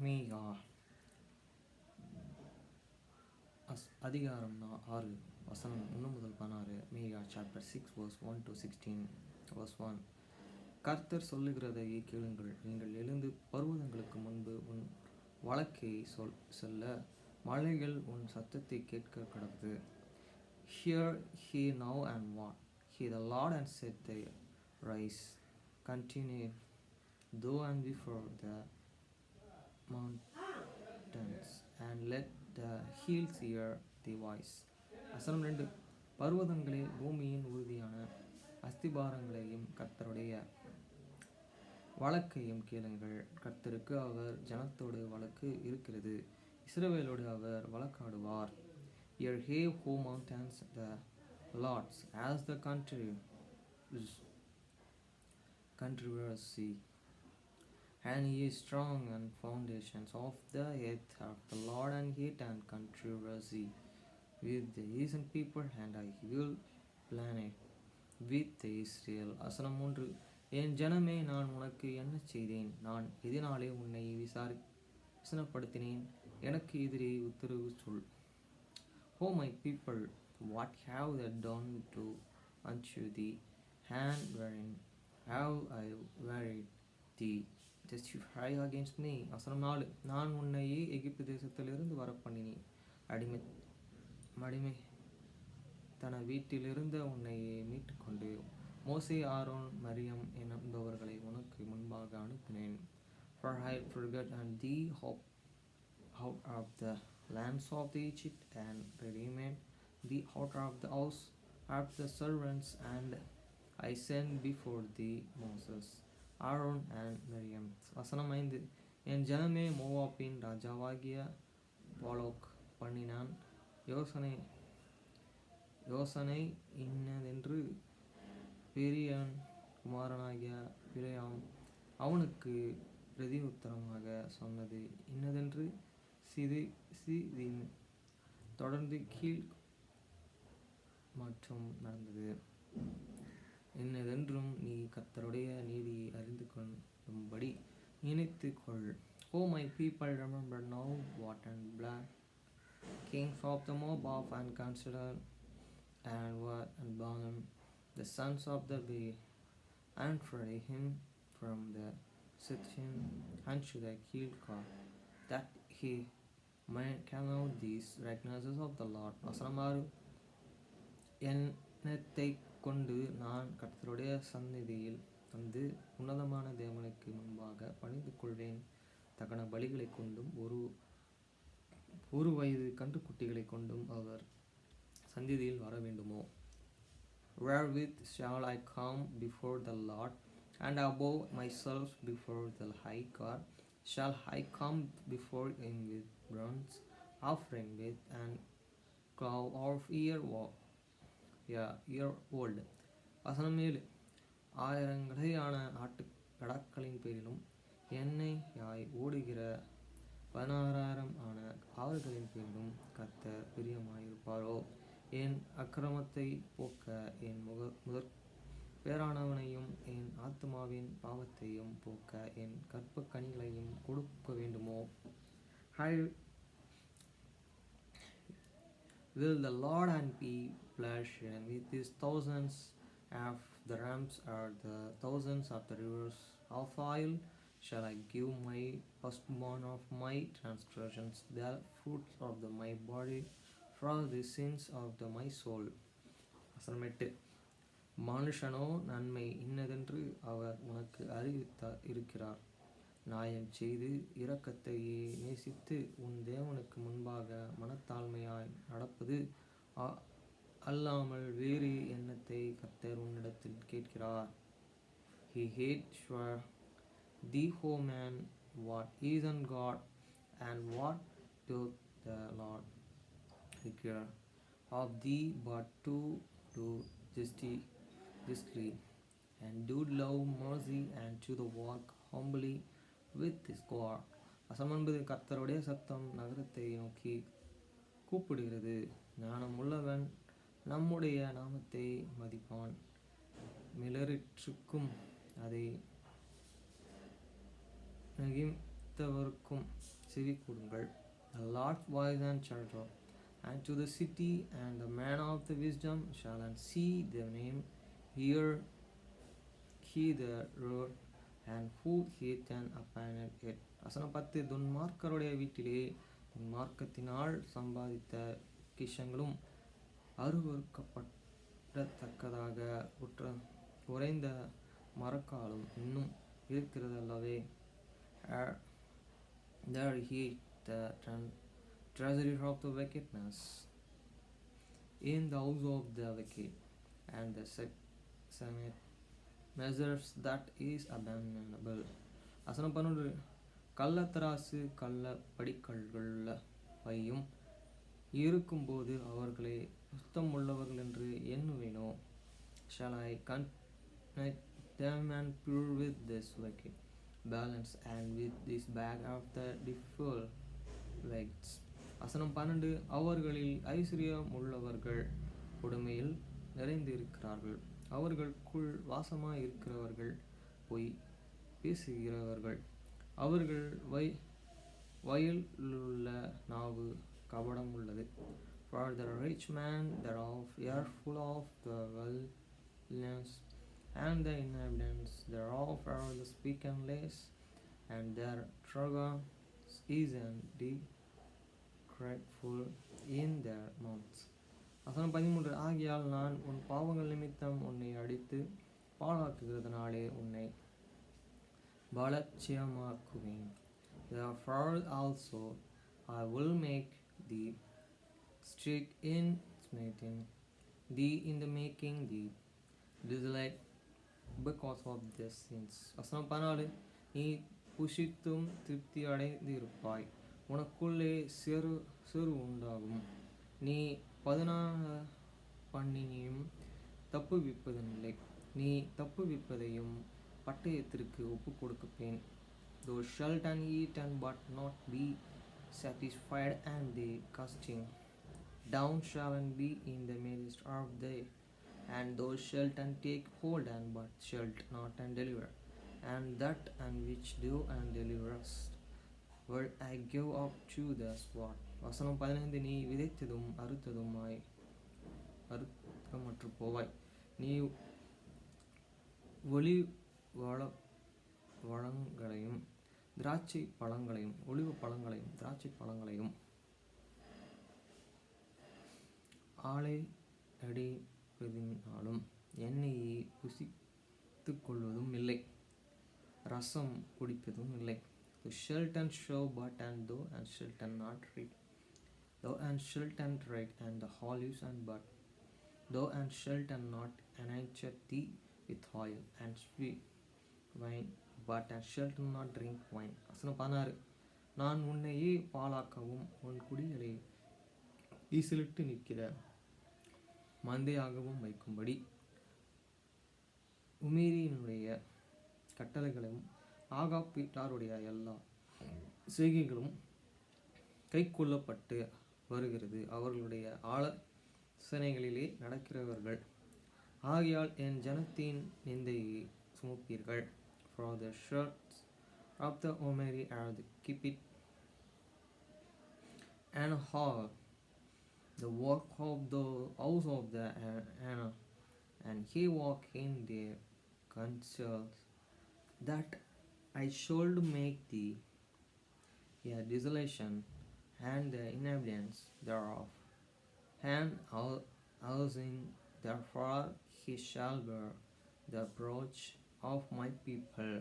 மீகா அதிகாரம் 6 வசனம் 1 முதல் 16. மீகா சாப்டர் 6 verse 1 to 16 verse 1. கர்த்தர் சொல்லுகிறதை கேளுங்கள், நீங்கள் எழுந்து பர்வதங்களுக்கு முன்பு உன் வழக்கை சொல்ல, மலைகள் உன் சத்தத்தை கேட்க கடவது. Hear he now and what? He the Lord and said they rise, continue, though and before the mountains, and let the hills hear the voice. வசனம் 2. பர்வதங்களே பூமியின் உறுதியான அஸ்திபாரங்களையும் கர்த்தருடைய வழக்கையும் கேளுங்கள். கர்த்தருக்கு அவர் ஜனத்தோடு வழக்கு இருக்கிறது, இஸ்ரவேலோடு அவர் வழக்காடுவார். Hear he who mountains the Lord's as the controversy, and he is strong and foundations of the earth of the Lord and hate and controversy with the Asian people, and I will plan it with the Israel. வசனம் 3. என் ஜனமே, நான் உனக்கு என்ன செய்தேன்? நான் எதினாலே உன்னை விசனப்படுத்தினேன்? எனக்கு எதிரே உத்தரவு சொல். O my people, what have they done to unto thee? And wherein have I wearied thee? Testify against me. வசனம் 4. நான் உன்னை எகிப்து தேசத்திலிருந்து வரப்பண்ணினேன், மடிமை தன வீட்டிலிருந்த உன்னை மீட்டுக்கொண்டு மோசே, ஆரோன், மரியம் என்பவர்களை உனக்கு முன்பாக அனுப்பினேன். For I forgot and thee out of the lands of the Egypt, and redeemed thee out of the house of the servants, and I sent before thee Moses, Aaron and Miriam. வசனம் 5. என் ஜனமே, மோவாபின் ராஜாவாகிய பாலோக் பண்ணினான் யோசனை இன்னதென்று பெரியன் குமாரனாகிய பிலேயாம் அவனுக்கு பிரதி உத்தரமாக சொன்னது இன்னதென்று சீதின் தொடர்ந்து கீழ் மற்றும் நடந்தது இன்னதென்றும் நீ கர்த்தருடைய நீதியை அறிந்து கொள்ளும்படி நினைத்துக்கொள். O my people, remember now what and black kings of the Moab, and consider and what and Balaam the sons of the Bay, and fray him from the Sittim unto the Gilgal, that he might come out these recognizers of the Lord. வசனம் 6. எண்ணத்தை கொண்டு நான் கர்த்தருடைய சந்நிதியில் வந்து உன்னதமான தேவனுக்கு முன்பாக பணிந்து கொள்வேன். தகன பலிகளை கொண்டும் ஒரு வயது கன்றுக்குட்டிகளை கொண்டும் அவர் சந்நிதியில் வர வேண்டுமோ? Wherewith shall I come before the Lord, and above myself before the high God? Shall I come before him with bronze offering, with and cloth of year old? வசனம் 7. ஆயிரங்களையான கடற்களின் பேரிலும் எண்ணெயாய் ஓடுகிற 16,000 ஆன ஆறுகளின் பேரிலும் கர்த்தர் பிரியமாயிருப்பாரோ? என் அக்கிரமத்தை போக்க என் முதற் பேரானவனையும் என் ஆத்துமாவின் பாவத்தையும் போக்க என் கற்ப கனிகளையும் கொடுக்க வேண்டுமோ? Will the Lord and be pleased with his thousands of the rams, or the thousands of the rivers of oil? Shall I give my firstborn of my transgressions, the fruits of my body, for the sins of my soul? வசனம் 8. மனுஷனோ நன்மை இன்னதென்று அவர் உனக்கு இருக்கிறார். நியாயம் செய்து இரக்கத்தையே நேசித்து உன் தேவனுக்கு முன்பாக மனத்தாழ்மையாய் நடப்பது அல்லாமல் வேறு எண்ணத்தை கர்த்தர் உன்னிடத்தில் கேட்கிறார். He hates sure thee, O man, what isn't God, and what doth the Lord require of thee, but to do justly, and do love mercy, and to the walk humbly with his God. வசனம் 9. கர்த்தருடைய சத்தம் நகரத்தை நோக்கி கூப்பிடுகிறது. ஞானம் உள்ளவன் நம்முடைய நாமத்தை மதிப்பான். மிளறிற்றுக்கும் அதை படித்தவருக்கும் செவி கொடுங்கள். The Lord's voice and charger, and to the city, and the man of the wisdom shall and see the name, hear he the road, and who hath an appointed it. வசனம் 10. துன்மார்க்கருடைய வீட்டிலே துன்மார்க்கத்தினால் சம்பாதித்த கிஷங்களும் அருவருக்கப்படத்தக்கதாக உறைந்த மரக்காலும் இன்னும் இருக்கிறதல்லவே. There he the treasury of the wickedness in the house of the wicked, and the senate measures that is abominable. வசனம் 11. கள்ளத்தராசு கள்ள படிக்கல்களையும் இருக்கும்போது அவர்களை சுத்தமுள்ளவர்கள் என்று எண்ணுவேனோ. Shall I connect them and pure with this wicked balance, and with this bag of the defiled weights. வசனம் 12. அவர்களில் ஐஸ்வர்யம் உள்ளவர்கள் கொடுமையில் நிறைந்திருக்கிறார்கள். அவர்களுக்குள் வாசமாய் இருக்கிறவர்கள் பொய் பேசுகிறவர்கள். அவர்கள் வயலுள்ள நாவு கபடம் உள்ளது. For the rich man thereof are full of the violence, and the inhabitants thereof are the speaking lies, and their struggle is dreadful in their mouths. வசனம் 13. ஆகியால் நான் உன் பாவங்கள் நிமித்தம் உன்னை அடித்து பாழாக்குகிறதுனாலே உன்னை பலட்சியமாக்குவேன். Therefore also I will make thee strict in smiting thee, in the making thee desolate because of their sins. வசனம் 14. நீ புஷித்தும் திருப்தி அடைந்திருப்பாய், உனக்குள்ளே சிறு உண்டாகும். நீ 14 பண்ணினியும் தப்புவிப்பதில்லை, நீ தப்புவிப்பதையும் பட்டயத்திற்கு ஒப்பு கொடுக்கப்பேன். Thou shalt and eat and but not be satisfied, and the casting down shall and be in the midst of thee, and thou shalt and take hold and but shalt not and deliver, and that and which do and deliverest will I give up to the sword. வசனம் 15. நீ விதைத்ததும் அறுத்ததுமாய் அறுக்கமற்று போவாய், நீ ஒளி வளங்களையும் திராட்சை பழங்களையும் ஒளிவு பழங்களையும் திராட்சை பழங்களையும் ஆலை அடிப்பதினாலும் எண்ணெயை புசித்து கொள்வதும் இல்லை, ரசம் குடிப்பதும் இல்லை. Thou shalt and show but and thou and shalt and not read, thou and shalt and write and the olives and but thou and shalt and not anoint thee with oil and sweet wine, but and shalt not drink wine. வசனம் 16. நான் உன்னையே பாழாக்கவும் உன் குடிகளை ஈசலிட்டு நிற்கிற மந்தையாகவும் வைக்கும்படி உமேரியினுடைய கட்டளைகளும் Ahab வீட்டாருடைய எல்லா செய்கைகளும் கைக்கொள்ளப்பட்டு வருகிறது. அவர்களுடைய ஆலோசனைகளிலே நடக்கிறவர்கள். ஆகையால் என் ஜனத்தின் நிந்தையை சுமப்பீர்கள். For the shirts of the Omeri are the keep it and all the work of the house of the Anna, and he walk in their counsels, that I should make thee a desolation, and the inhabitants thereof and housing, therefore he shall bear the reproach of my people.